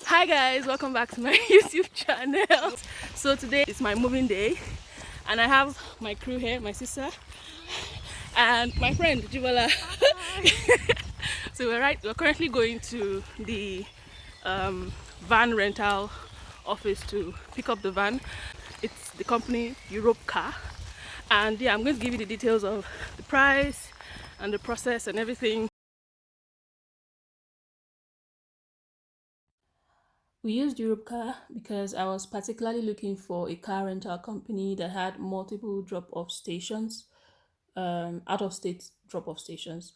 Hi guys, welcome back to my YouTube channel. So today is my moving day and I have my crew here, my sister and my friend Jibola. So we're currently going to the van rental office to pick up the van. It's the company Europcar, and yeah, I'm going to give you the details of the price and the process and everything. We used Europcar because I was particularly looking for a car rental company that had multiple drop-off stations, out-of-state drop-off stations.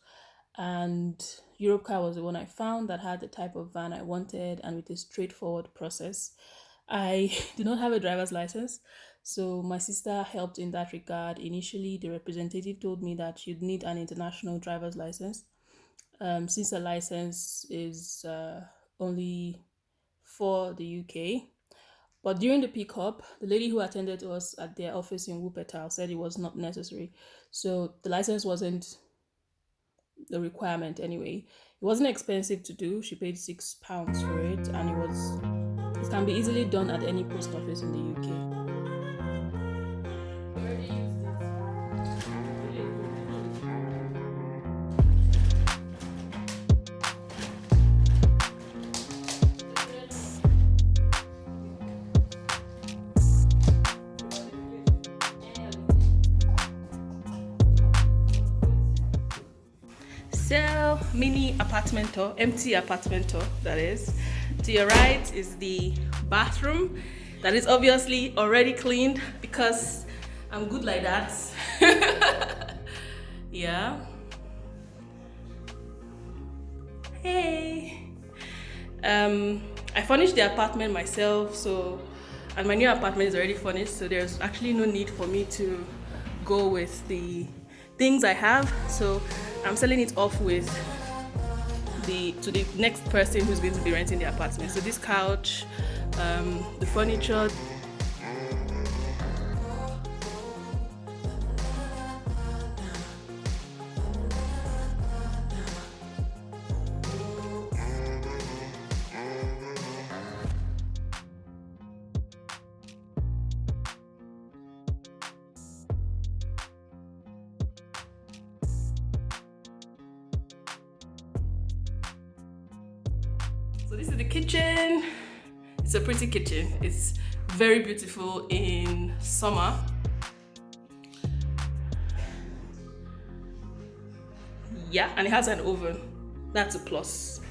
And Europcar was the one I found that had the type of van I wanted and with a straightforward process. I do not have a driver's license, so my sister helped in that regard. Initially, the representative told me that you'd need an international driver's license, since a license is only for the UK. But during the pickup, the lady who attended to us at their office in Wuppertal said it was not necessary. So the license wasn't the requirement anyway. It wasn't expensive to do. She paid £6 for it, and it can be easily done at any post office in the UK. So, mini apartment or empty apartment, that is. To your right is the bathroom that is obviously already cleaned because I'm good like that. Yeah. Hey. I furnished the apartment myself, and my new apartment is already furnished, so there's actually no need for me to go with the things I have. So I'm selling it off to the next person who's going to be renting the apartment. So this couch, the furniture. So this is the kitchen. It's a pretty kitchen. It's very beautiful in summer. Yeah, and it has an oven. That's a plus.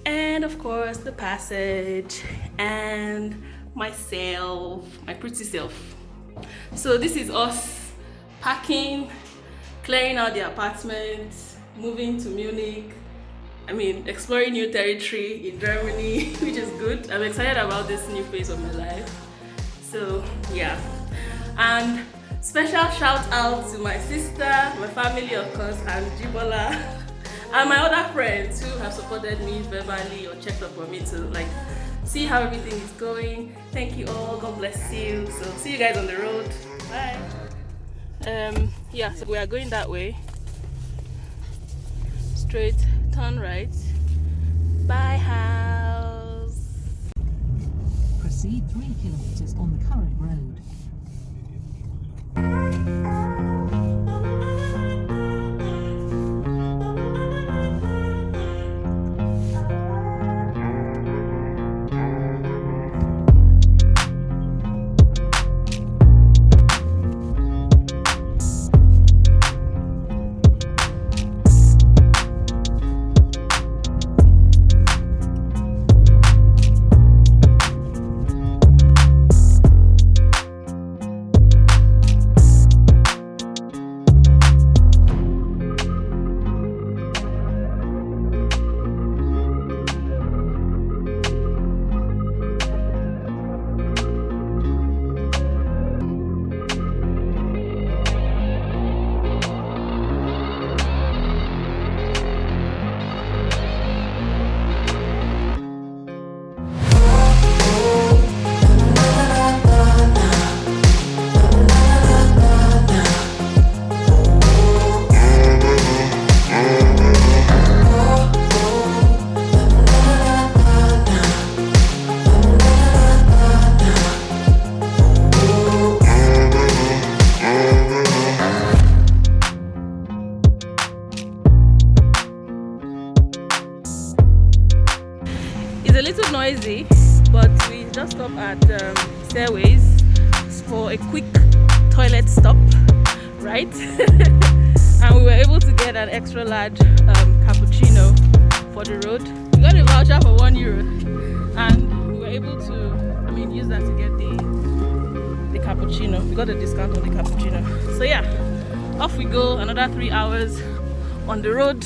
And of course the passage and myself, my pretty self. So this is us packing, clearing out the apartment, moving to Munich. Exploring new territory in Germany, which is good. I'm excited about this new phase of my life. So yeah, and special shout out to my sister, my family of course, and Jibola, and my other friends who have supported me verbally or checked up on me to see how everything is going. Thank you all. God bless you. So see you guys on the road. Bye. Yeah, so we are going that way. Straight. Turn right. Bye house. Proceed 3 kilometers on the current road. It's a little noisy, but we just stop at Stairways for a quick toilet stop, right? And we were able to get an extra large cappuccino for the road. We got a voucher for €1, and we were able to, use that to get the cappuccino. We got a discount on the cappuccino. So yeah, off we go. Another 3 hours on the road.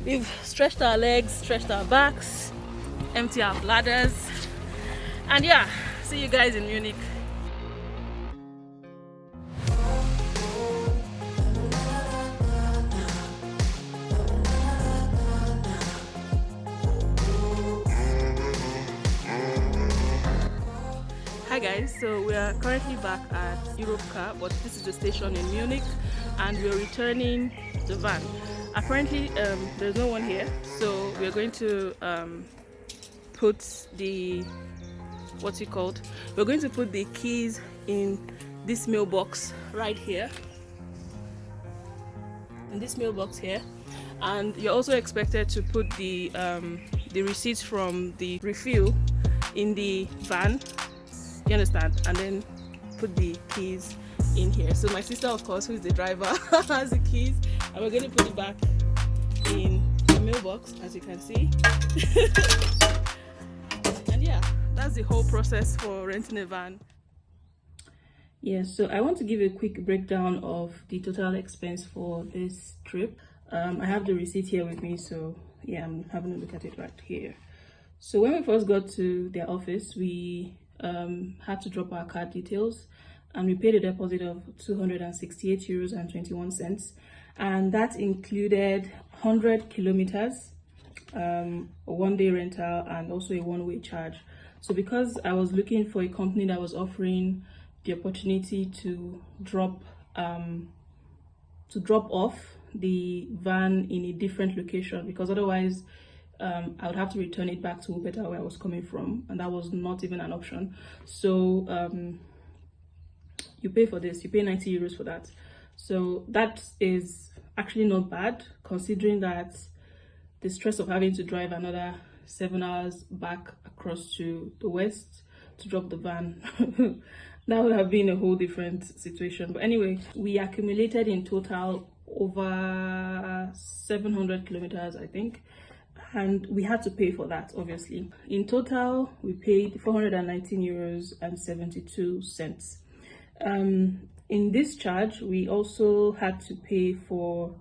We've stretched our legs, stretched our backs, empty our bladders, and yeah, see you guys in Munich. Hi guys, so we are currently back at Europcar, but this is the station in Munich, and we're returning the van. Apparently there's no one here, so we're going to put the we're going to put the keys in this mailbox right here, and you're also expected to put the receipts from the refill in the van, you understand, and then put the keys in here. So my sister, of course, who is the driver, has the keys, and we're going to put it back in the mailbox, as you can see. And yeah, that's the whole process for renting a van. Yes, so I want to give a quick breakdown of the total expense for this trip. I have the receipt here with me, so yeah, I'm having a look at it right here. So when we first got to their office, we had to drop our card details, and we paid a deposit of €268.21, and that included 100 kilometers, a one-day rental, and also a one-way charge. So because I was looking for a company that was offering the opportunity to drop off the van in a different location, because otherwise I would have to return it back to Wuppertal, where I was coming from, and that was not even an option. So you pay for this, you pay €90 for that. So that is actually not bad, considering that the stress of having to drive another 7 hours back across to the west to drop the van, that would have been a whole different situation. But anyway, we accumulated in total over 700 kilometers, I think, and we had to pay for that, obviously. In total, we paid €419.72. In this charge, we also had to pay for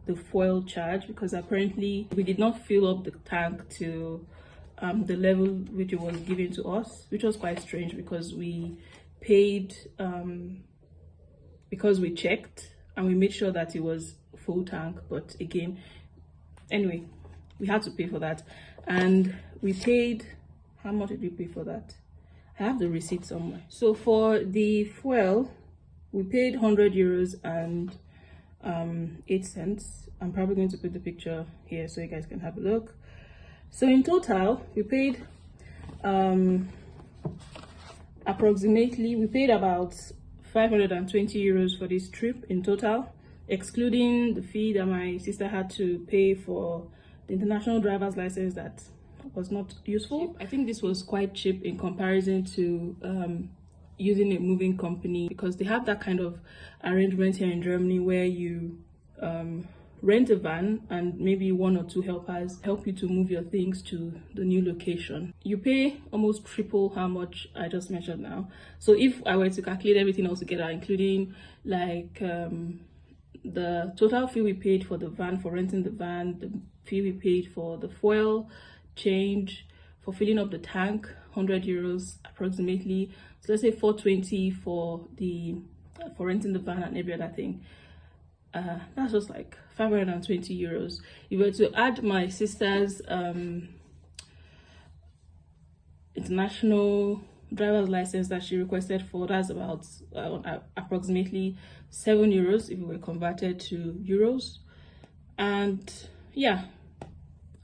the fuel charge, because apparently we did not fill up the tank to the level which it was given to us, which was quite strange, because we paid because we checked and we made sure that it was full tank. But again, anyway, we had to pay for that, and we paid, how much did we pay for that? I have the receipt somewhere. So for the fuel, we paid €100 and 8 cents. I'm probably going to put the picture here so you guys can have a look. So in total, we paid approximately, we paid about €520 for this trip in total, excluding the fee that my sister had to pay for the international driver's license that was not useful. I think this was quite cheap in comparison to using a moving company, because they have that kind of arrangement here in Germany where you rent a van and maybe one or two helpers help you to move your things to the new location. You pay almost triple how much I just mentioned now. So if I were to calculate everything else together, including like the total fee we paid for the van, for renting the van, the fee we paid for the fuel change, for filling up the tank, €100 approximately. So let's say 420 for renting the van and every other thing. That's just like €520. If you were to add my sister's international driver's license that she requested for, that's about approximately €7 if it were converted to euros, and yeah,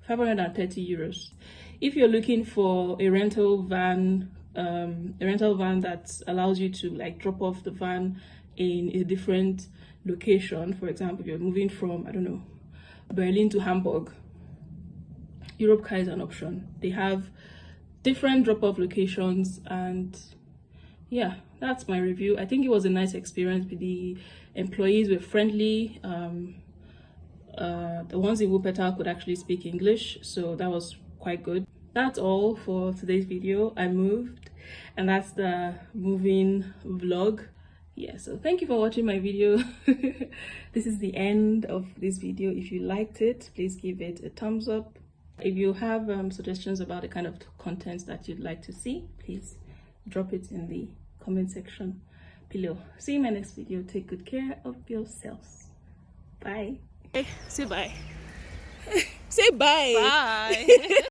€530. If you're looking for a rental van that allows you to like drop off the van in a different location, for example, if you're moving from, I don't know, Berlin to Hamburg, Europcar is an option. They have different drop-off locations, and yeah, that's my review. I think it was a nice experience. The employees were friendly. The ones in Wuppertal could actually speak English, so that was quite good. That's all for today's video. I moved, and that's the moving vlog. Yeah, so thank you for watching my video. This is the end of this video. If you liked it, please give it a thumbs up. If you have suggestions about the kind of content that you'd like to see, please drop it in the comment section below. See you in my next video. Take good care of yourselves. Bye. Say bye. Say bye. Bye.